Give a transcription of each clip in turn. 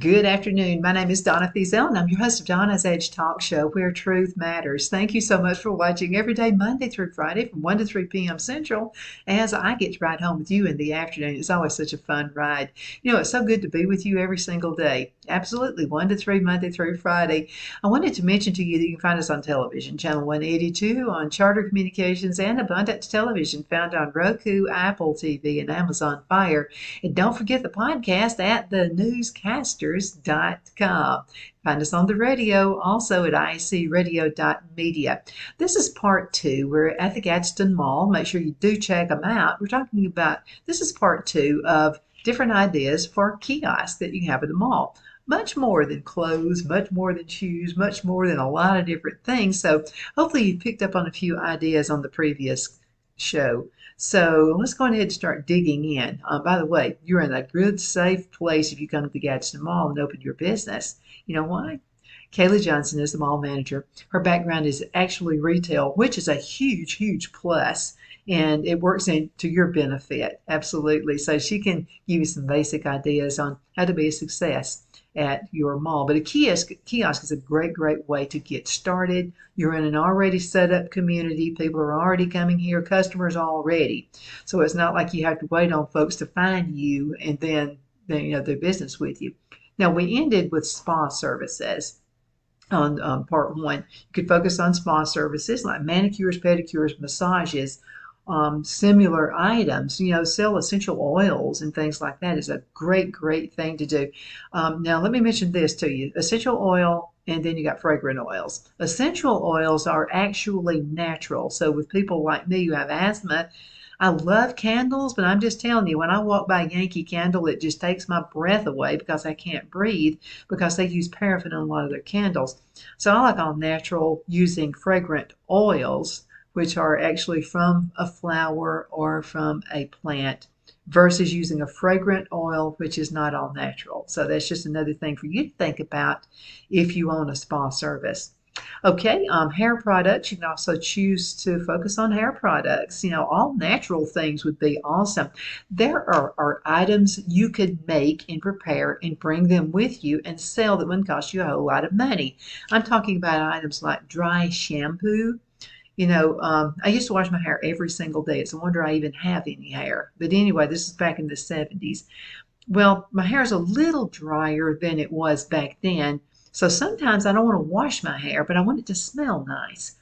Good afternoon. My name is Donna Thiesel, and I'm your host of Donna's Edge Talk Show, where truth matters. Thank you so much for watching every day, Monday through Friday, from 1 to 3 p.m. Central, as I get to ride home with you in the afternoon. It's always such a fun ride. You know, it's so good to be with you every single day. Absolutely, 1 to 3, Monday through Friday. I wanted to mention to you that you can find us on television, Channel 182, on Charter Communications, and Abundance Television, found on Roku, Apple TV, and Amazon Fire. And don't forget the podcast at thenewscasters.com. Find us on the radio, also at icradio.media. This is part two. We're at the Gadsden Mall. Make sure you do check them out. We're talking about, this is part two of different ideas for kiosks that you have at the mall. Much more than clothes, much more than shoes, much more than a lot of different things. So hopefully you picked up on a few ideas on the previous show. So let's go ahead and start digging in. By the way, you're in a good, safe place if you come to the Gadsden Mall and open your business. You know why? Kaylee Johnson is the mall manager. Her background is actually retail, which is a huge, huge plus, and it works into your benefit. Absolutely. So she can give you some basic ideas on how to be a success at your mall. But a kiosk is a great, great way to get started. You're in an already set up community. People are already coming here, customers already. So it's not like you have to wait on folks to find you and then do business with you. Now, we ended with spa services on part one. You could focus on spa services like manicures, pedicures, massages, similar items. Sell essential oils and things like that is a great, great thing to do. Now, let me mention this to you. Essential oil, and then you got fragrant oils. Essential oils are actually natural. So with people like me who have asthma, I love candles, but I'm just telling you, when I walk by Yankee Candle, it just takes my breath away because I can't breathe because they use paraffin in a lot of their candles. So I like all natural, using fragrant oils, which are actually from a flower or from a plant, versus using a fragrant oil, which is not all natural. So that's just another thing for you to think about if you own a spa service. Okay, hair products. You can also choose to focus on hair products. All natural things would be awesome. There are items you could make and prepare and bring them with you and sell that wouldn't cost you a whole lot of money. I'm talking about items like dry shampoo. I used to wash my hair every single day. It's a wonder I even have any hair. But anyway, this is back in the 70s. Well, my hair is a little drier than it was back then. So sometimes I don't want to wash my hair, but I want it to smell nice.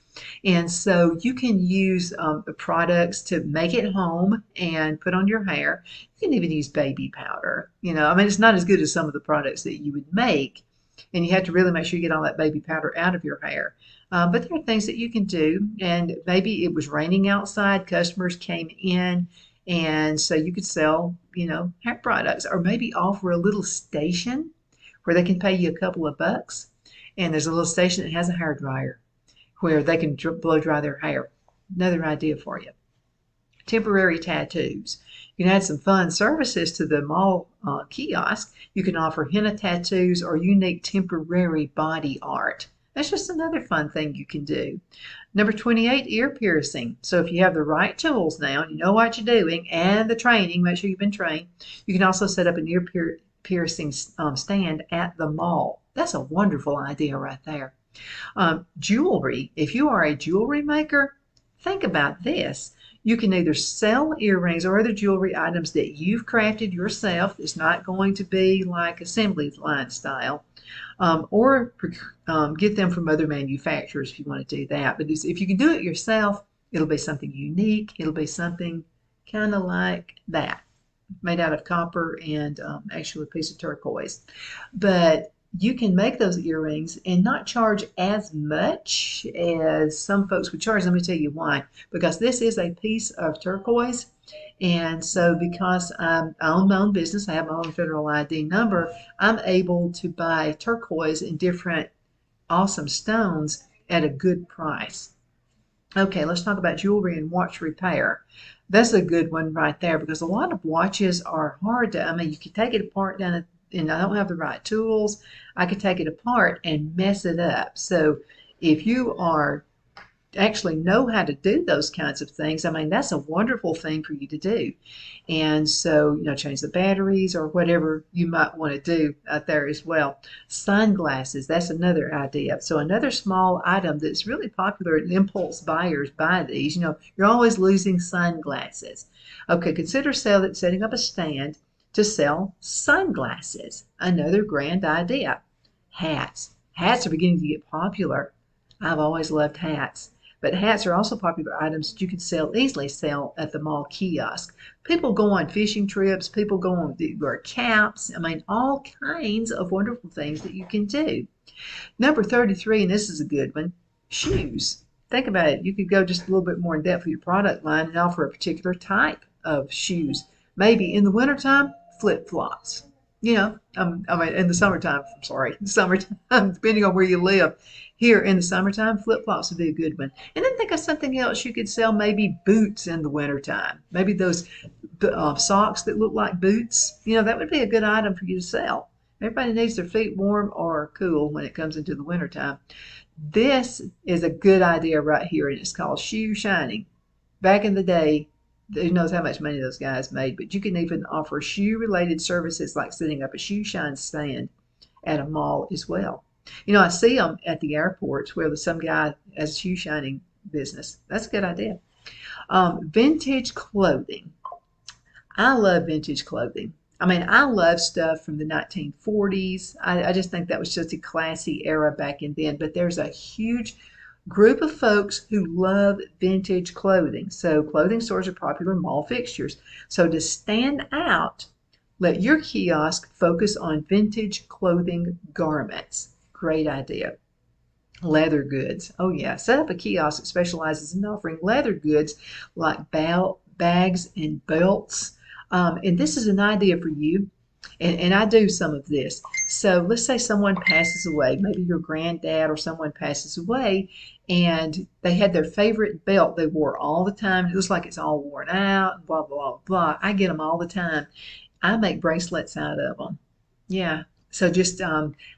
And so you can use the products to make it home and put on your hair. You can even use baby powder. It's not as good as some of the products that you would make. And you have to really make sure you get all that baby powder out of your hair. But there are things that you can do. And maybe it was raining outside, customers came in, and so you could sell, hair products, or maybe offer a little station where they can pay you a couple of bucks. And there's a little station that has a hair dryer where they can blow dry their hair. Another idea for you. Temporary tattoos. You can add some fun services to the mall kiosk. You can offer henna tattoos or unique temporary body art. That's just another fun thing you can do. Number 28, ear piercing. So if you have the right tools now, you know what you're doing, and the training, make sure you've been trained, you can also set up an ear piercing stand at the mall. That's a wonderful idea right there. Jewelry. If you are a jewelry maker, think about this. You can either sell earrings or other jewelry items that you've crafted yourself. It's not going to be like assembly line style. Or get them from other manufacturers if you want to do that. But if you can do it yourself, it'll be something unique. It'll be something kind of like that, made out of copper and actually a piece of turquoise. But you can make those earrings and not charge as much as some folks would charge. Let me tell you why. Because this is a piece of turquoise. And so because I own my own business, I have my own federal ID number, I'm able to buy turquoise in different awesome stones at a good price. Okay, let's talk about jewelry and watch repair. That's a good one right there because a lot of watches are hard to, you can take it apart down and I don't have the right tools. I could take it apart and mess it up. So if you are actually know how to do those kinds of things, I mean, that's a wonderful thing for you to do. And so, change the batteries or whatever you might want to do out there as well. Sunglasses, that's another idea. So another small item that's really popular, and impulse buyers buy these. You're always losing sunglasses. Okay, consider setting up a stand to sell sunglasses. Another grand idea. Hats. Hats are beginning to get popular. I've always loved hats. But hats are also popular items that you can easily sell at the mall kiosk. People go on fishing trips, people go on wear caps. I mean, all kinds of wonderful things that you can do. Number 33, and this is a good one, shoes. Think about it. You could go just a little bit more in depth with your product line and offer a particular type of shoes. Maybe in the wintertime, flip-flops. I mean, in the summertime, I'm sorry, summertime, depending on where you live. Here in the summertime, flip-flops would be a good one. And then think of something else you could sell, maybe boots in the wintertime. Maybe those socks that look like boots. That would be a good item for you to sell. Everybody needs their feet warm or cool when it comes into the wintertime. This is a good idea right here, and it's called shoe shining. Back in the day, who knows how much money those guys made, but you can even offer shoe-related services like setting up a shoe shine stand at a mall as well. I see them at the airports where some guy has a shoe shining business. That's a good idea. Vintage clothing. I love vintage clothing. I mean, I love stuff from the 1940s. I just think that was just a classy era back in then. But there's a huge group of folks who love vintage clothing. So clothing stores are popular mall fixtures. So to stand out, let your kiosk focus on vintage clothing garments. Great idea. Leather goods. Oh yeah, set up a kiosk that specializes in offering leather goods like bags and belts. And this is an idea for you. And I do some of this. So let's say someone passes away, maybe your granddad or someone passes away, and they had their favorite belt they wore all the time. It looks like it's all worn out, blah, blah, blah. I get them all the time. I make bracelets out of them. Yeah. So just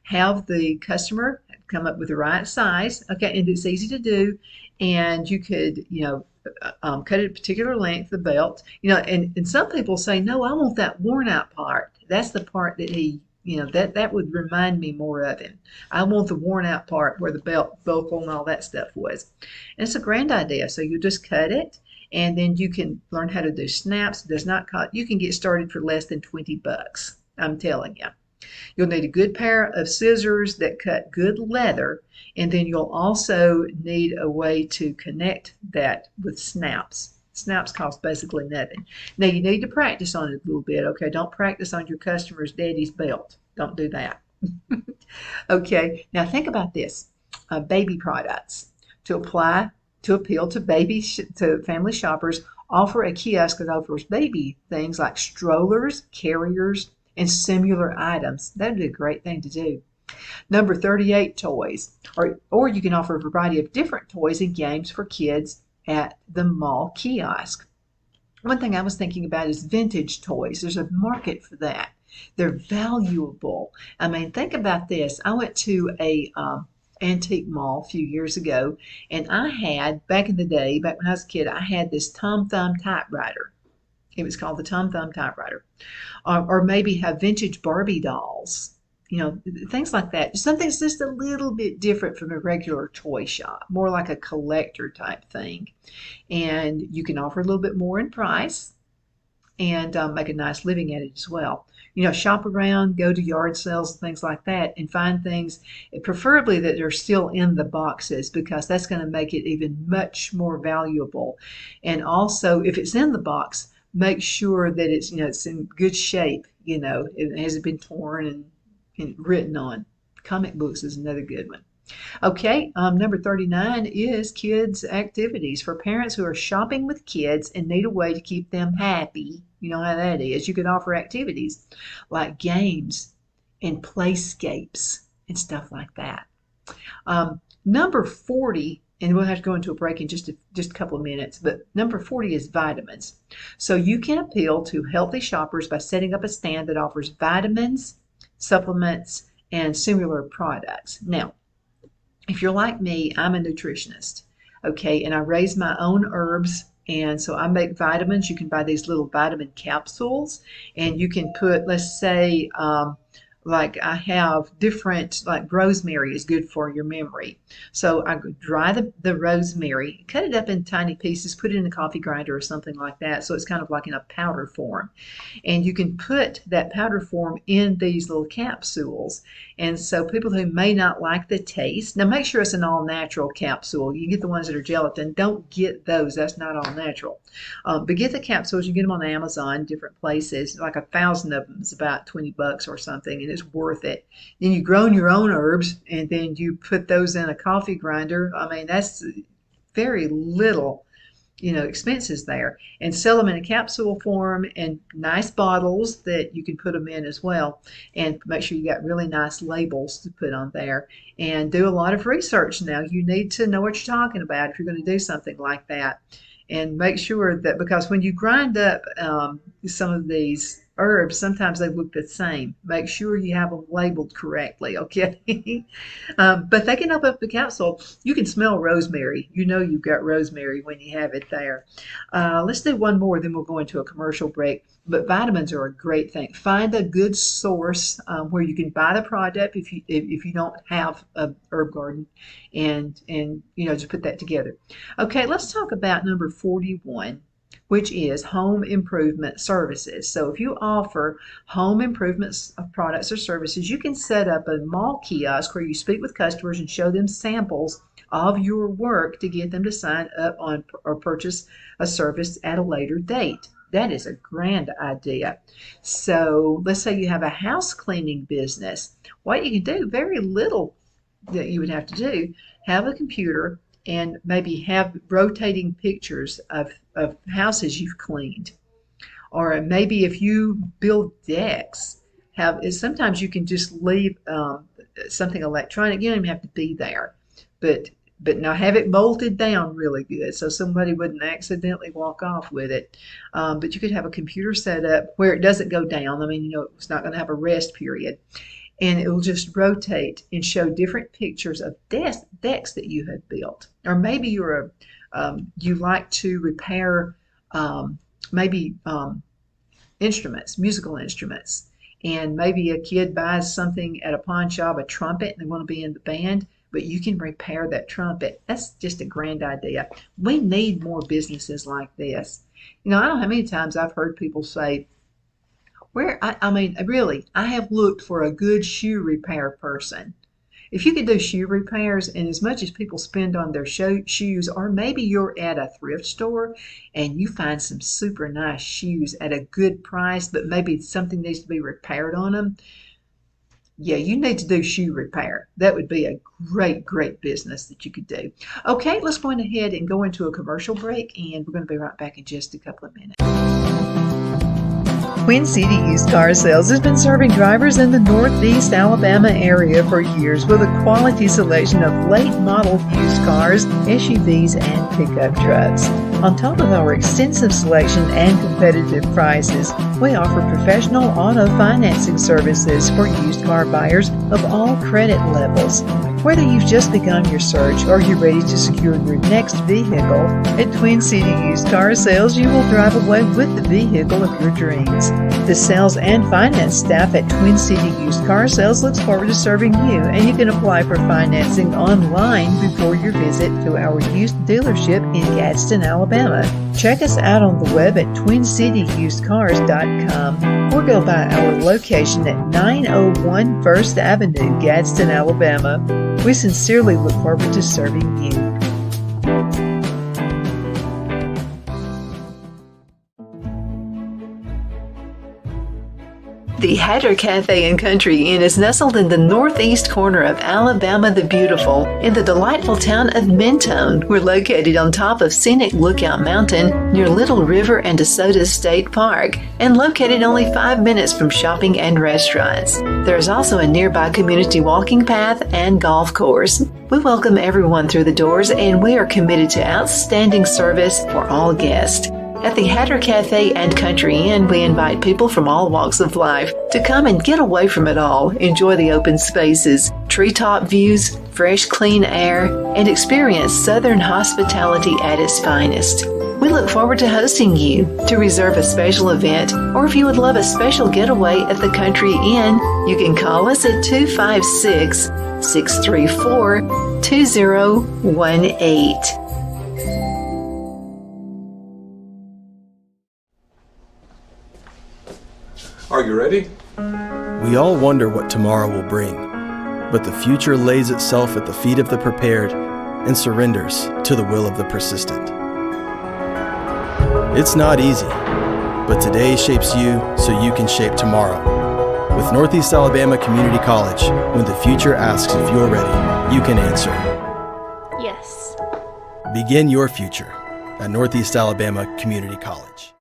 have the customer come up with the right size. Okay, and it's easy to do. And you could, cut it a particular length, the belt. And some people say, no, I want that worn out part. That's the part that that would remind me more of him. I want the worn out part where the belt buckle and all that stuff was. And it's a grand idea. So you just cut it, and then you can learn how to do snaps. It does not cost. You can get started for less than $20. I'm telling you. You'll need a good pair of scissors that cut good leather, and then you'll also need a way to connect that with snaps. Snaps cost basically nothing. Now you need to practice on it a little bit, okay? Don't practice on your customer's daddy's belt. Don't do that. Okay, now think about this. Baby products. To appeal to to family shoppers, offer a kiosk that offers baby things like strollers, carriers, and similar items. That would be a great thing to do. Number 38, toys. Or you can offer a variety of different toys and games for kids at the mall kiosk. One thing I was thinking about is vintage toys. There's a market for that. They're valuable. I mean, think about this. I went to a antique mall a few years ago, and I had, back in the day, back when I was a kid, I had this Tom Thumb typewriter. It was called the Tom Thumb typewriter. Or maybe have vintage Barbie dolls, things like that. Something's just a little bit different from a regular toy shop, more like a collector type thing. And you can offer a little bit more in price and make a nice living at it as well. Shop around, go to yard sales and things like that, and find things, preferably that are still in the boxes, because that's going to make it even much more valuable. And also, if it's in the box, make sure that it's in good shape. It hasn't been torn and written on. Comic books is another good one. Okay, number 39 is kids activities. For parents who are shopping with kids and need a way to keep them happy, you know how that is. You can offer activities like games and playscapes and stuff like that. Number 40, and we'll have to go into a break in just a couple of minutes, but number 40 is vitamins. So you can appeal to healthy shoppers by setting up a stand that offers vitamins, supplements, and similar products. Now, if you're like me, I'm a nutritionist. Okay, and I raise my own herbs. And so I make vitamins. You can buy these little vitamin capsules, and you can put, let's say, like I have different, like rosemary is good for your memory. So I dry the rosemary, cut it up in tiny pieces, put it in a coffee grinder or something like that. So it's kind of like in a powder form. And you can put that powder form in these little capsules. And so people who may not like the taste, now make sure it's an all natural capsule. You get the ones that are gelatin, don't get those. That's not all natural. But get the capsules. You get them on Amazon, different places. Like 1,000 of them is about $20 or something, and it's worth it. Then you grown your own herbs, and then you put those in a coffee grinder. I mean, that's very little, expenses there, and sell them in a capsule form and nice bottles that you can put them in as well. And make sure you got really nice labels to put on there, and do a lot of research. Now you need to know what you're talking about if you're going to do something like that. And make sure that, because when you grind up some of these herbs, sometimes they look the same. Make sure you have them labeled correctly, okay? But they can open up the capsule. You can smell rosemary. You know you've got rosemary when you have it there. Let's do one more, then we'll go into a commercial break. But vitamins are a great thing. Find a good source where you can buy the product if you don't have a herb garden, and just put that together. Okay, let's talk about number 41, which is home improvement services. So if you offer home improvements of products or services, you can set up a mall kiosk where you speak with customers and show them samples of your work to get them to sign up on or purchase a service at a later date. That is a grand idea. So let's say you have a house cleaning business. What you can do, very little that you would have to do, have a computer and maybe have rotating pictures of houses you've cleaned. Or maybe if you build decks, sometimes you can just leave something electronic. You don't even have to be there. But now have it bolted down really good so somebody wouldn't accidentally walk off with it. But you could have a computer set up where it doesn't go down. I mean, it's not going to have a rest period. And it will just rotate and show different pictures of decks that you have built. Or maybe you like to repair instruments, musical instruments. And maybe a kid buys something at a pawn shop, a trumpet, and they want to be in the band, but you can repair that trumpet. That's just a grand idea. We need more businesses like this. I don't know how many times I've heard people say, really, I have looked for a good shoe repair person. If you could do shoe repairs, and as much as people spend on their shoes, or maybe you're at a thrift store and you find some super nice shoes at a good price, but maybe something needs to be repaired on them. Yeah, you need to do shoe repair. That would be a great, great business that you could do. Okay, let's go ahead and go into a commercial break, and we're going to be right back in just a couple of minutes. Twin City Used Car Sales has been serving drivers in the Northeast Alabama area for years with a quality selection of late model used cars, SUVs, and pickup trucks. On top of our extensive selection and competitive prices, we offer professional auto financing services for used car buyers of all credit levels. Whether you've just begun your search or you're ready to secure your next vehicle, at Twin City Used Car Sales, you will drive away with the vehicle of your dreams. The sales and finance staff at Twin City Used Car Sales looks forward to serving you, and you can apply for financing online before your visit to our used dealership in Gadsden, Alabama. Check us out on the web at twincityusedcars.com or go by our location at 901 First Avenue, Gadsden, Alabama. We sincerely look forward to serving you. The Hatter Cafe and Country Inn is nestled in the northeast corner of Alabama the Beautiful in the delightful town of Mentone. We're located on top of scenic Lookout Mountain near Little River and DeSoto State Park, and located only 5 minutes from shopping and restaurants. There is also a nearby community walking path and golf course. We welcome everyone through the doors, and we are committed to outstanding service for all guests. At the Hatter Cafe and Country Inn, we invite people from all walks of life to come and get away from it all, enjoy the open spaces, treetop views, fresh, clean air, and experience Southern hospitality at its finest. We look forward to hosting you. To reserve a special event, or if you would love a special getaway at the Country Inn, you can call us at 256-634-2018. Are you ready? We all wonder what tomorrow will bring, but the future lays itself at the feet of the prepared and surrenders to the will of the persistent. It's not easy, but today shapes you so you can shape tomorrow. With Northeast Alabama Community College, when the future asks if you're ready, you can answer yes. Begin your future at Northeast Alabama Community College.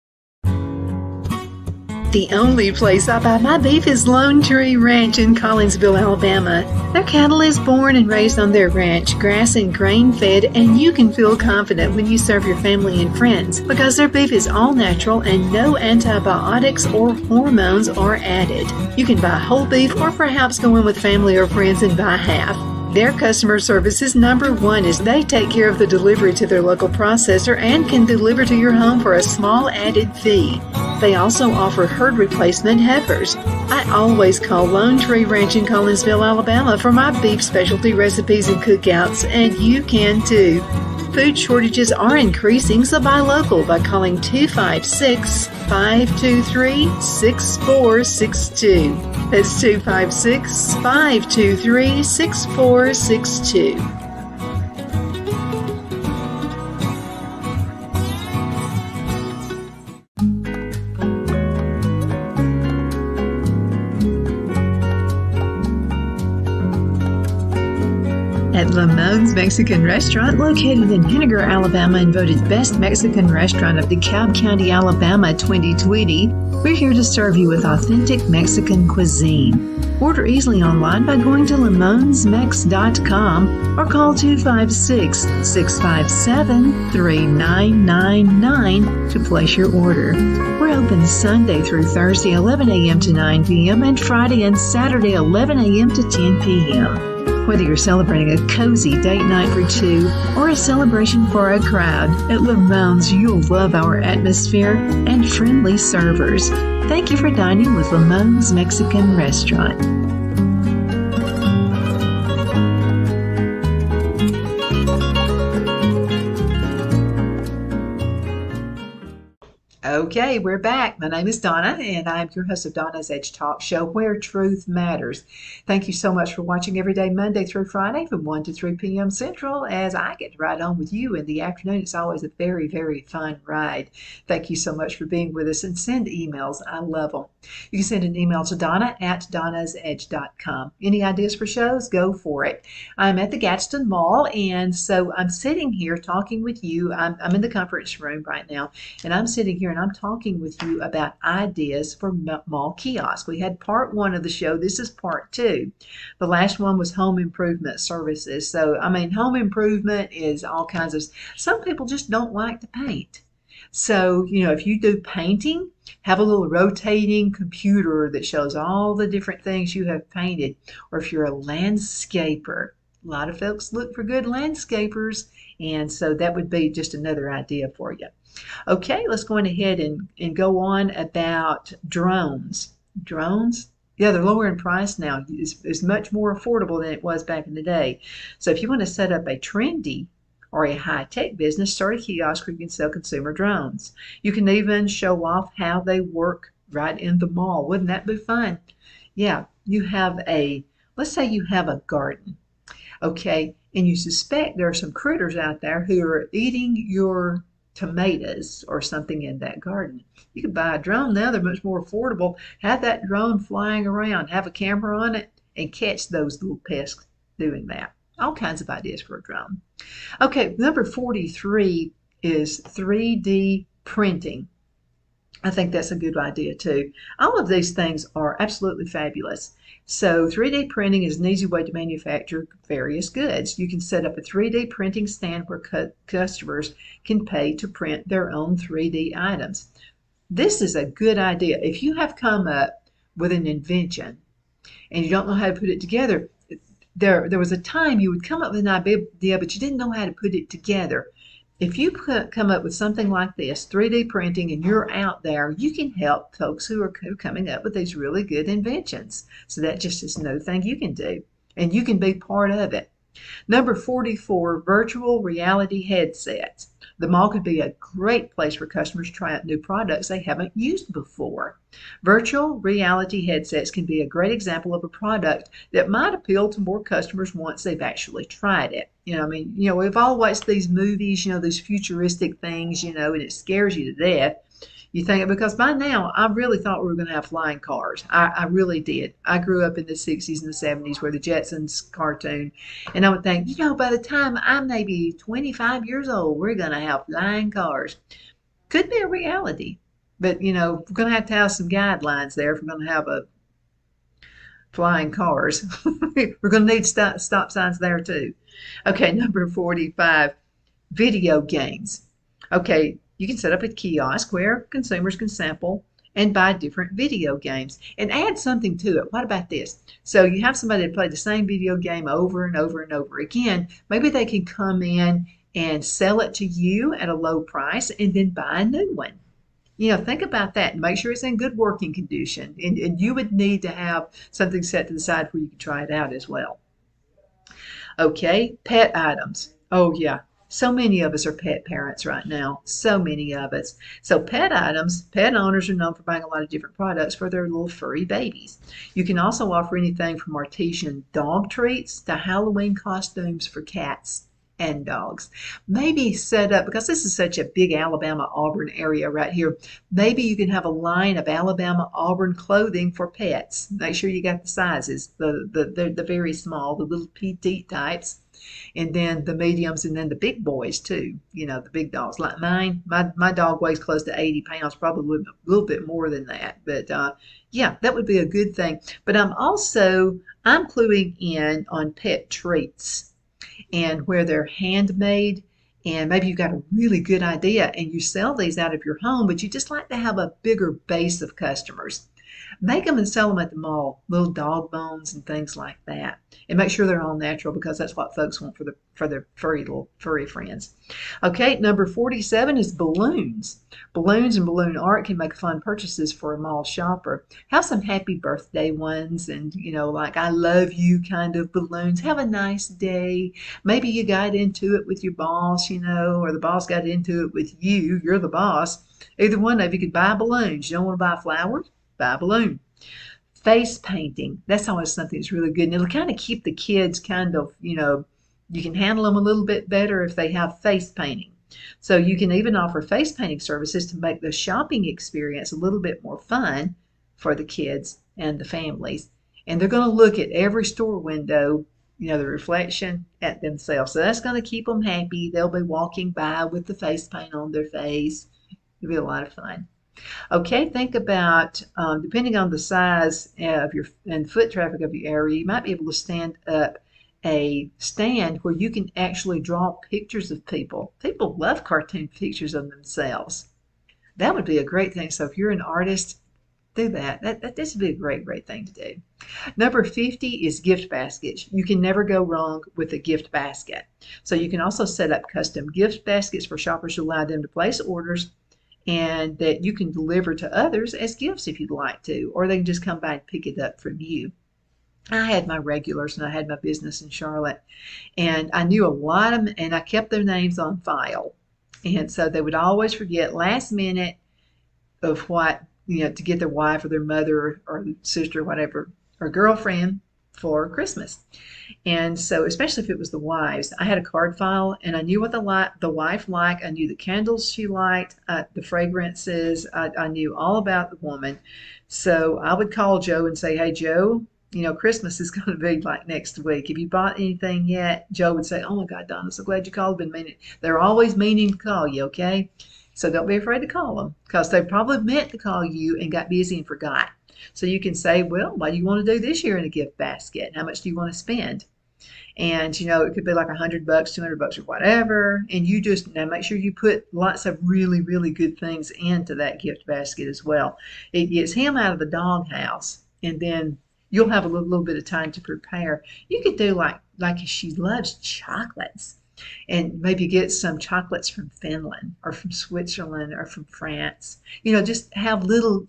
The only place I buy my beef is Lone Tree Ranch in Collinsville, Alabama. Their cattle is born and raised on their ranch, grass and grain fed, and you can feel confident when you serve your family and friends because their beef is all natural and no antibiotics or hormones are added. You can buy whole beef or perhaps go in with family or friends and buy half. Their customer service is number one as they take care of the delivery to their local processor and can deliver to your home for a small added fee. They also offer herd replacement heifers. I always call Lone Tree Ranch in Collinsville, Alabama for my beef specialty recipes and cookouts, and you can too. Food shortages are increasing, so buy local by calling 256-523-6462. That's 256-523-6462. At Lamone's Mexican Restaurant, located in Henniger, Alabama, and voted Best Mexican Restaurant of DeKalb County, Alabama 2020, we're here to serve you with authentic Mexican cuisine. Order easily online by going to lamonsmex.com or call 256-657-3999 to place your order. We're open Sunday through Thursday 11 a.m. to 9 p.m. and Friday and Saturday 11 a.m. to 10 p.m. Whether you're celebrating a cozy date night for two or a celebration for a crowd, at Lamone's you'll love our atmosphere and friendly servers. Thank you for dining with Lamone's Mexican Restaurant. Okay, we're back. My name is Donna, and I'm your host of Donna's Edge Talk Show, where truth matters. Thank you so much for watching every day, Monday through Friday, from 1 to 3 p.m. Central, as I get to ride on with you in the afternoon. It's always a very, very fun ride. Thank you so much for being with us, and send emails. I love them. You can send an email to Donna at donnasedge.com. Any ideas for shows? Go for it. I'm at the Gadsden Mall, and so I'm sitting here talking with you. I'm in the conference room right now, and I'm sitting here and I'm talking with you about ideas for mall kiosk. We had part one of the show. This is part two. The last one was home improvement services. So, home improvement is all kinds of, some people just don't like to paint. So, if you do painting, have a little rotating computer that shows all the different things you have painted. Or if you're a landscaper, a lot of folks look for good landscapers. And so that would be just another idea for you. Okay, let's go ahead and go on about drones. Drones? Yeah, they're lower in price now. It's much more affordable than it was back in the day. So if you want to set up a trendy or a high-tech business, start a kiosk where you can sell consumer drones. You can even show off how they work right in the mall. Wouldn't that be fun? Yeah, let's say you have a garden, okay, and you suspect there are some critters out there who are eating your tomatoes or something in that garden. You could buy a drone now. They're much more affordable. Have that drone flying around, have a camera on it, and catch those little pests doing that. All kinds of ideas for a drone. Okay, number 43 is 3D printing. I think that's a good idea too. All of these things are absolutely fabulous. So 3D printing is an easy way to manufacture various goods. You can set up a 3D printing stand where customers can pay to print their own 3D items. This is a good idea. If you have come up with an invention and you don't know how to put it together, there was a time you would come up with an idea, but you didn't know how to put it together. If you come up with something like this, 3D printing, and you're out there, you can help folks who are coming up with these really good inventions. So that just is another thing you can do, and you can be part of it. Number 44, virtual reality headsets. The mall could be a great place for customers to try out new products they haven't used before. Virtual reality headsets can be a great example of a product that might appeal to more customers once they've actually tried it. We've all watched these movies, these futuristic things, and it scares you to death. You think, because by now I really thought we were going to have flying cars. I really did. I grew up in the 60s and the 70s where the Jetsons cartoon, and I would think, by the time I'm maybe 25 years old, we're going to have flying cars. Could be a reality, but we're going to have some guidelines there if we're going to have a flying cars. We're going to need stop signs there too. Okay, number 45, video games. Okay, you can set up a kiosk where consumers can sample and buy different video games and add something to it. What about this? So you have somebody that played the same video game over and over and over again. Maybe they can come in and sell it to you at a low price and then buy a new one. Think about that and make sure it's in good working condition. And you would need to have something set to the side where you can try it out as well. Okay, pet items. Oh, yeah. So many of us are pet parents right now. So many of us. So pet items, pet owners are known for buying a lot of different products for their little furry babies. You can also offer anything from artesian dog treats to Halloween costumes for cats and dogs. Maybe set up, because this is such a big Alabama Auburn area right here, maybe you can have a line of Alabama Auburn clothing for pets. Make sure you got the sizes, the very small, the little petite types, and then the mediums, and then the big boys too, the big dogs like mine. My dog weighs close to 80 pounds, probably a little bit more than that, but yeah, that would be a good thing. But I'm cluing in on pet treats and where they're handmade, and maybe you've got a really good idea and you sell these out of your home, but you just like to have a bigger base of customers. Make them and sell them at the mall, little dog bones and things like that. And make sure they're all natural, because that's what folks want for their furry friends. Okay, number 47 is balloons. Balloons and balloon art can make fun purchases for a mall shopper. Have some happy birthday ones and, like I love you kind of balloons. Have a nice day. Maybe you got into it with your boss, or the boss got into it with you. You're the boss. Either one of you could buy balloons. You don't want to buy flowers? Buy a balloon. Face painting. That's always something that's really good. And it'll kind of keep the kids kind of, you can handle them a little bit better if they have face painting. So you can even offer face painting services to make the shopping experience a little bit more fun for the kids and the families. And they're going to look at every store window, the reflection at themselves. So that's going to keep them happy. They'll be walking by with the face paint on their face. It'll be a lot of fun. Okay, think about, depending on the size of your and foot traffic of your area, you might be able to stand up a stand where you can actually draw pictures of people. People love cartoon pictures of themselves. That would be a great thing. So if you're an artist, do that. This would be a great thing to do. Number 50 is gift baskets. You can never go wrong with a gift basket. So you can also set up custom gift baskets for shoppers to allow them to place orders, and that you can deliver to others as gifts if you'd like to, or they can just come by and pick it up from you. I had my regulars and I had my business in Charlotte, and I knew a lot of them, and I kept their names on file. And so they would always forget last minute of what, to get their wife or their mother or sister, or whatever, or girlfriend for Christmas. And so, especially if it was the wives, I had a card file and I knew what the wife liked. I knew the candles she liked, the fragrances. I knew all about the woman. So I would call Joe and say, hey, Joe, Christmas is going to be like next week. Have you bought anything yet? Joe would say, oh my God, Donna, so glad you called. They're always meaning to call you, okay? So don't be afraid to call them because they probably meant to call you and got busy and forgot. So you can say, well, what do you want to do this year in a gift basket? How much do you want to spend? And it could be like $100, $200 or whatever. And you just now make sure you put lots of really, really good things into that gift basket as well. It gets him out of the doghouse, and then you'll have a little bit of time to prepare. You could do like she loves chocolates, and maybe get some chocolates from Finland or from Switzerland or from France. Just have little,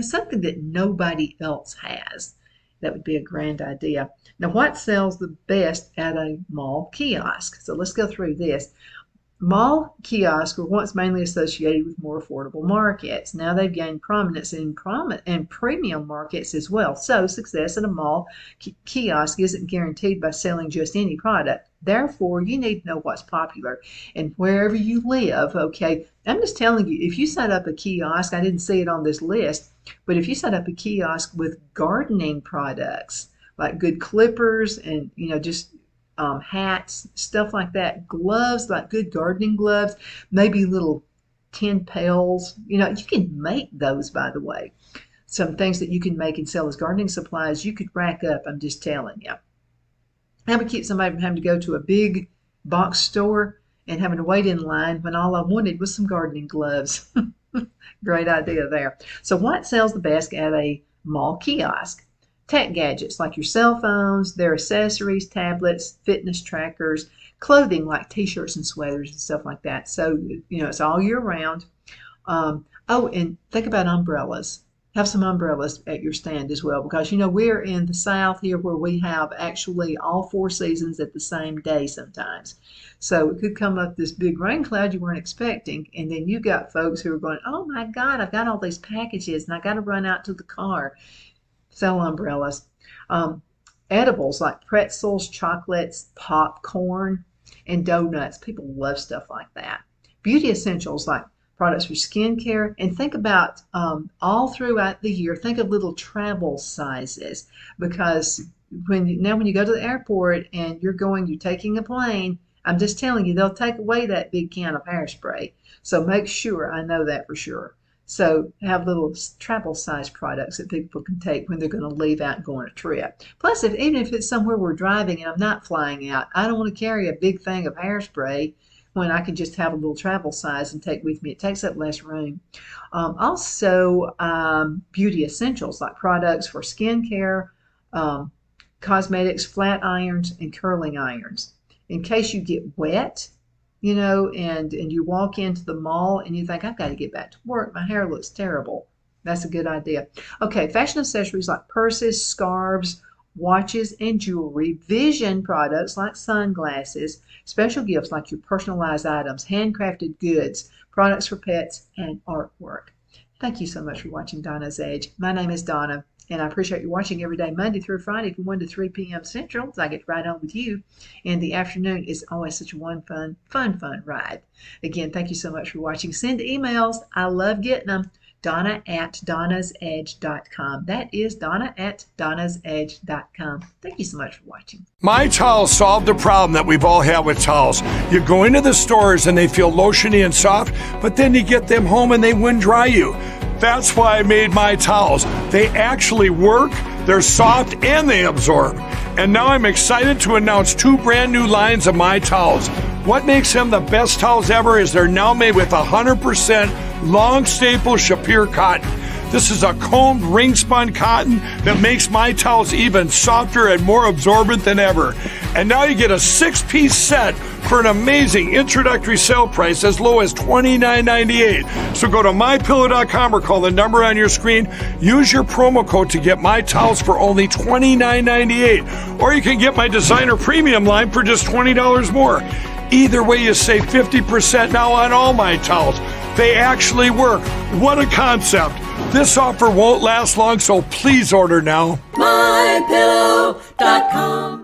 something that nobody else has. That would be a grand idea. Now, what sells the best at a mall kiosk? So let's go through this. Mall kiosks were once mainly associated with more affordable markets. Now they've gained prominence in premium markets as well. So success at a mall kiosk isn't guaranteed by selling just any product. Therefore, you need to know what's popular and wherever you live. Okay, I'm just telling you, if you set up a kiosk, I didn't see it on this list, but if you set up a kiosk with gardening products like good clippers and just hats, stuff like that, gloves, like good gardening gloves, maybe little tin pails. You can make those, by the way. Some things that you can make and sell as gardening supplies, you could rack up, I'm just telling you. That would keep somebody from having to go to a big box store and having to wait in line when all I wanted was some gardening gloves. Great idea there. So what sells the best at a mall kiosk? Tech gadgets like your cell phones, their accessories, tablets, fitness trackers, clothing like t-shirts and sweaters and stuff like that. So, it's all year round. And think about umbrellas. Have some umbrellas at your stand as well, because we're in the South here where we have actually all 4 seasons at the same day sometimes. So it could come up this big rain cloud you weren't expecting, and then you got folks who are going, oh my God, I've got all these packages and I got to run out to the car. Sell umbrellas. Edibles like pretzels, chocolates, popcorn, and donuts. People love stuff like that. Beauty essentials like products for skincare, and think about all throughout the year, think of little travel sizes, because when you go to the airport and you're taking a plane, I'm just telling you, they'll take away that big can of hairspray. So make sure, I know that for sure. So have little travel size products that people can take when they're going to leave out and go on a trip. Plus, even if it's somewhere we're driving and I'm not flying out, I don't want to carry a big thing of hairspray when I can just have a little travel size and take with me. It takes up less room. Also, beauty essentials like products for skincare, cosmetics, flat irons, and curling irons. In case you get wet, and you walk into the mall and you think, I've got to get back to work. My hair looks terrible. That's a good idea. Okay, fashion accessories like purses, scarves, watches, and jewelry, vision products like sunglasses, special gifts like your personalized items, handcrafted goods, products for pets, and artwork. Thank you so much for watching Donna's Edge. My name is Donna, and I appreciate you watching every day, Monday through Friday from 1 to 3 p.m. Central, so I get right on with you. And the afternoon is always such a fun ride. Again, thank you so much for watching. Send emails. I love getting them. Donna@donnasedge.com. That is Donna@donnasedge.com. Thank you so much for watching. My Towels solved the problem that we've all had with towels. You go into the stores and they feel lotiony and soft, but then you get them home and they wind dry you. That's why I made My Towels. They actually work, they're soft, and they absorb. And now I'm excited to announce 2 brand new lines of My Towels. What makes them the best towels ever is they're now made with 100% long staple Shapir cotton. This is a combed ring spun cotton that makes My Towels even softer and more absorbent than ever. And now you get a 6-piece set for an amazing introductory sale price as low as $29.98. So go to MyPillow.com or call the number on your screen. Use your promo code to get My Towels for only $29.98. Or you can get my designer premium line for just $20 more. Either way, you save 50% now on all My Towels. They actually work. What a concept. This offer won't last long, so please order now. MyPillow.com